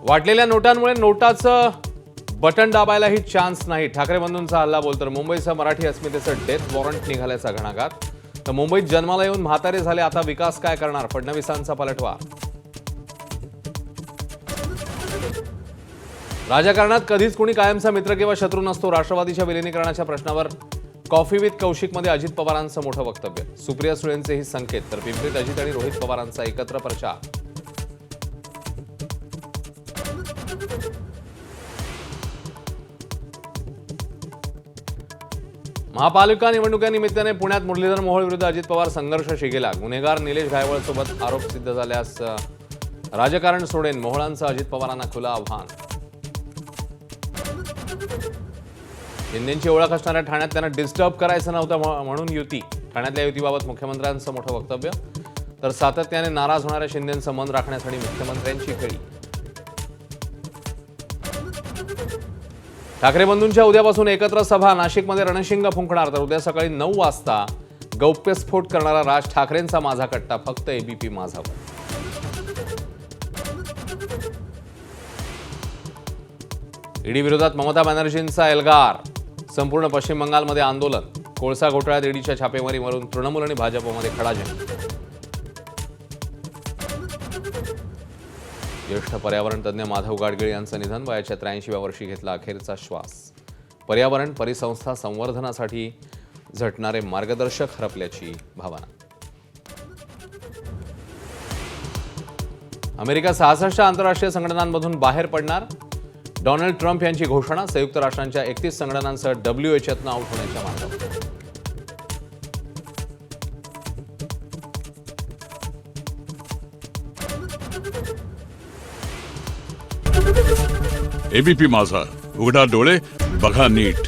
वाटलेल्या नोटांमुळे नोटाचं button दाबायलाही chance नाही. ठाकरे बंधूंचा हल्ला बोल तर मुंबईसह मराठी अस्मितेचं डेथ वॉरंट निघाल्याचा घणाघात. तर मुंबईत जन्माला येऊन म्हातारे झाले, आता विकास काय करणार? फडणवीसांचा पलटवार. राजकारणात कधीच कुणी कायमचा मित्र किंवा शत्रू नसतो. राष्ट्रवादीच्या विलिनीकरणाच्या प्रश्नावर कॉफी विथ कौशिकमध्ये अजित पवारांचं मोठं वक्तव्य. सुप्रिया सुळेंचेही संकेत. तर पिंपरीत अजित आणि रोहित पवारांचा एकत्र प्रचार. महापालिका निवडणुकीनिमित्ताने पुण्यात मुरलीधर मोहोळ विरुद्ध अजित पवार संघर्ष शिगेला. गुन्हेगार निलेश घायवळ सोबत आरोप सिद्ध झाल्यास राजकारण सोडेन, मोहोळांचं अजित पवारांना खुलं आव्हान. शिंदेची ओळख असणाऱ्या ठाण्यात त्यांना डिस्टर्ब करायचं नव्हतं म्हणून युती. ठाण्यातल्या युतीबाबत मुख्यमंत्र्यांचं मोठं वक्तव्य. तर सातत्याने नाराज होणाऱ्या शिंदेचं मन राखण्यासाठी मुख्यमंत्र्यांची खेळी. ठाकरे बंधूंच्या उद्यापासून एकत्र सभा. नाशिकमध्ये रणशिंग फुंकणार. तर उद्या सकाळी 9 वाजता गौप्यस्फोट करणारा राज ठाकरेंचा माझा कट्टा फक्त एबीपी माझावर. ईडी विरोधात ममता बॅनर्जींचा एल्गार. संपूर्ण पश्चिम बंगालमध्ये आंदोलन. कोळसा घोटाळ्यात ईडीच्या छापेमारीवरून तृणमूल आणि भाजपमध्ये खडाजंगी. ज्येष्ठ पर्यावरण तज्ज्ञ माधव गाडगीळ यांचं निधन. वयाच्या 83व्या वर्षी घेतला अखेरचा श्वास. पर्यावरण परिसंस्था संवर्धनासाठी झटणारे मार्गदर्शक हरपल्याची भावना. अमेरिका 66 आंतरराष्ट्रीय संघटनांमधून बाहेर पडणार. डोनाल्ड ट्रम्प यांची घोषणा. संयुक्त राष्ट्रांच्या 31 संघटनांसह WHOतनं आउट होण्याच्या मार्गावर. एबीपी माझा, उघडा डोळे बघा नीट.